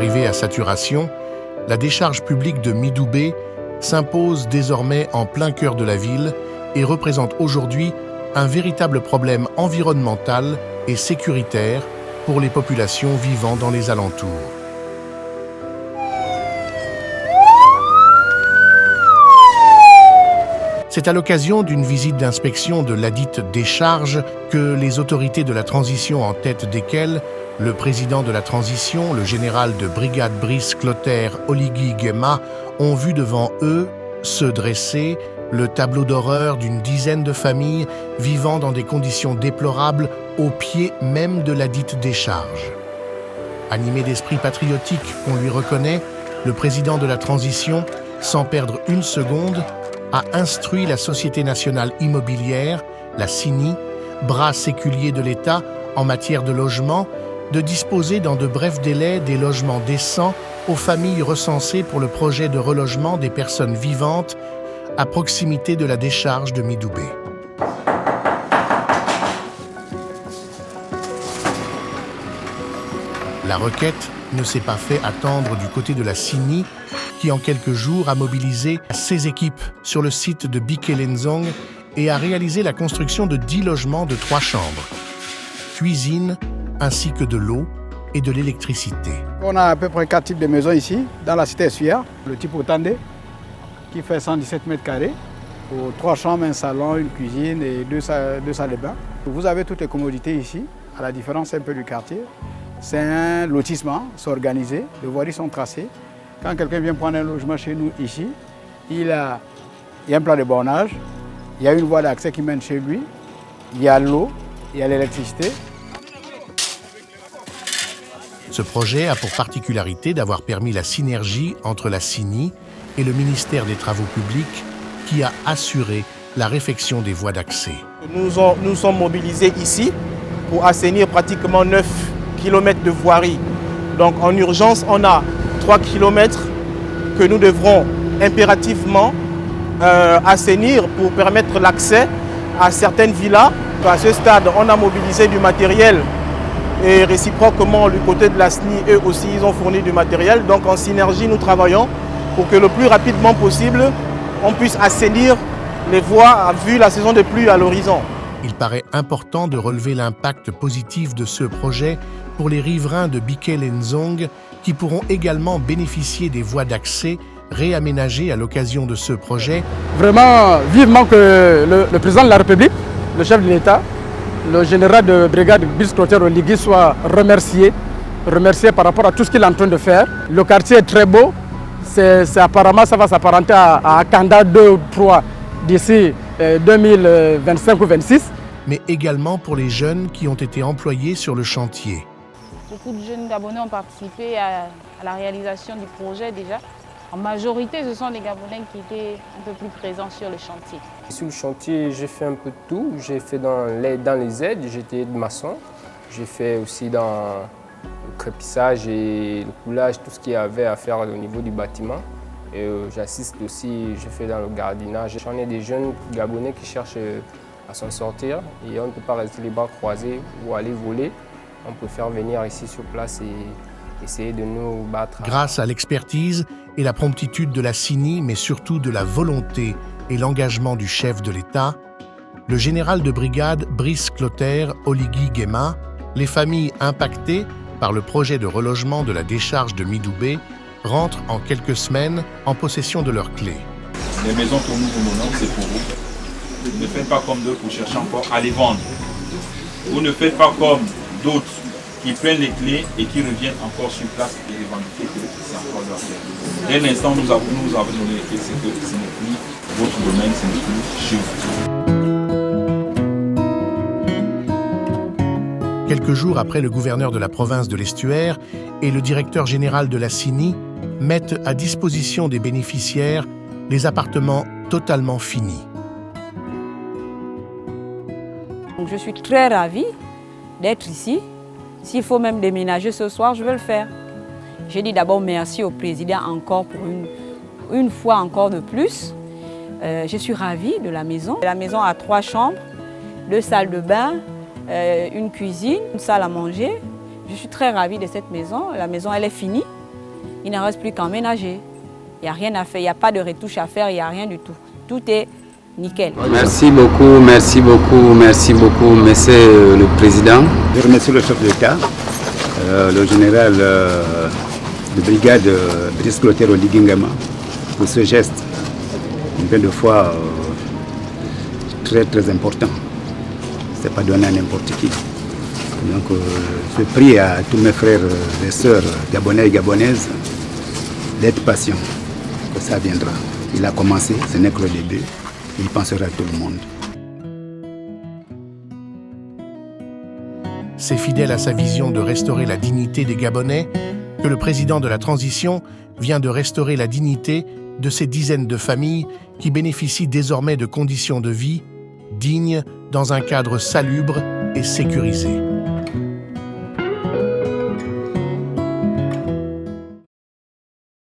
arrivée à saturation, la décharge publique de Midoubé s'impose désormais en plein cœur de la ville et représente aujourd'hui un véritable problème environnemental et sécuritaire pour les populations vivant dans les alentours. C'est à l'occasion d'une visite d'inspection de ladite décharge que les autorités de la transition, en tête desquelles le président de la transition, le général de brigade Brice Clotaire Oligui Nguema, ont vu devant eux se dresser le tableau d'horreur d'une dizaine de familles vivant dans des conditions déplorables au pied même de ladite décharge. Animé d'esprit patriotique qu'on lui reconnaît, le président de la transition, sans perdre une seconde, a instruit la Société nationale immobilière, la CINI, bras séculier de l'État en matière de logement, de disposer dans de brefs délais des logements décents aux familles recensées pour le projet de relogement des personnes vivantes à proximité de la décharge de Midoubé. La requête ne s'est pas fait attendre du côté de la CINI, qui en quelques jours a mobilisé ses équipes sur le site de Bikelenzong et a réalisé la construction de 10 logements de 3 chambres, cuisine ainsi que de l'eau et de l'électricité. On a à peu près 4 types de maisons ici, dans la cité Suya. Le type Otandé, qui fait 117 mètres carrés, pour 3 chambres, un salon, une cuisine et 2 salles de bain. Vous avez toutes les commodités ici, à la différence un peu du quartier. C'est un lotissement, c'est organisé, les voiries sont tracées. Quand quelqu'un vient prendre un logement chez nous ici, il y a un plan de bornage, il y a une voie d'accès qui mène chez lui, il y a l'eau, il y a l'électricité. Ce projet a pour particularité d'avoir permis la synergie entre la CINI et le ministère des Travaux publics qui a assuré la réfection des voies d'accès. Nous sommes mobilisés ici pour assainir pratiquement 9 km de voirie. Donc en urgence, on a 3 km que nous devrons impérativement assainir pour permettre l'accès à certaines villas. À ce stade, on a mobilisé du matériel et réciproquement du côté de la SNI, eux aussi, ils ont fourni du matériel. Donc en synergie, nous travaillons pour que le plus rapidement possible, on puisse assainir les voies vu la saison des pluies à l'horizon. Il paraît important de relever l'impact positif de ce projet pour les riverains de Bikelenzong qui pourront également bénéficier des voies d'accès réaménagées à l'occasion de ce projet. Vraiment, vivement que le président de la République, le chef de l'État, le général de brigade Brice Clotaire Oligui soit remercié par rapport à tout ce qu'il est en train de faire. Le quartier est très beau, apparemment ça va s'apparenter à Kanda 2 ou 3 d'ici 2025 ou 2026. Mais également pour les jeunes qui ont été employés sur le chantier. Beaucoup de jeunes Gabonais ont participé à la réalisation du projet déjà. En majorité, ce sont des Gabonais qui étaient un peu plus présents sur le chantier. Sur le chantier, j'ai fait un peu de tout. J'ai fait dans les aides, j'étais maçon. J'ai fait aussi dans le crépissage et le coulage, tout ce qu'il y avait à faire au niveau du bâtiment. Et j'assiste aussi, je fais dans le gardiennage. J'en ai des jeunes Gabonais qui cherchent à s'en sortir et on ne peut pas rester les bras croisés ou aller voler. On préfère venir ici sur place et essayer de nous battre. Grâce à l'expertise et la promptitude de la CINI, mais surtout de la volonté et l'engagement du chef de l'État, le général de brigade Brice Clotaire Oligui Nguema, les familles impactées par le projet de relogement de la décharge de Midoubé rentrent en quelques semaines en possession de leurs clés. Les maisons que nous vous donnons, c'est pour vous. Ne faites pas comme d'autres pour chercher encore à les vendre. Vous ne faites pas comme d'autres qui prennent les clés et qui reviennent encore sur place et revendiquer que c'est encore leur clé. Dès l'instant où nous avons donné les clés, c'est que ce n'est plus votre domaine, ce n'est plus chez vous. Quelques jours après, le gouverneur de la province de l'Estuaire et le directeur général de la CINI mettent à disposition des bénéficiaires les appartements totalement finis. Je suis très ravie d'être ici. S'il faut même déménager ce soir, je vais le faire. J'ai dit d'abord merci au président encore pour une fois encore de plus. Je suis ravie de la maison. La maison a 3 chambres, 2 salles de bain, une cuisine, une salle à manger. Je suis très ravie de cette maison. La maison, elle est finie. il ne reste plus qu'à emménager. Il n'y a rien à faire, il n'y a pas de retouche à faire, il n'y a rien du tout. Tout est nickel. Merci beaucoup, monsieur le Président. Je remercie le chef de l'État, le général de brigade Brice Clotaire Oligingama, pour ce geste, une belle fois très très important. Ce n'est pas donné à n'importe qui. Donc je prie à tous mes frères et sœurs gabonais et gabonaises d'être patients, que ça viendra. Il a commencé, ce n'est que le début, il pensera à tout le monde. C'est fidèle à sa vision de restaurer la dignité des Gabonais que le président de la transition vient de restaurer la dignité de ces dizaines de familles qui bénéficient désormais de conditions de vie dignes dans un cadre salubre et sécurisé.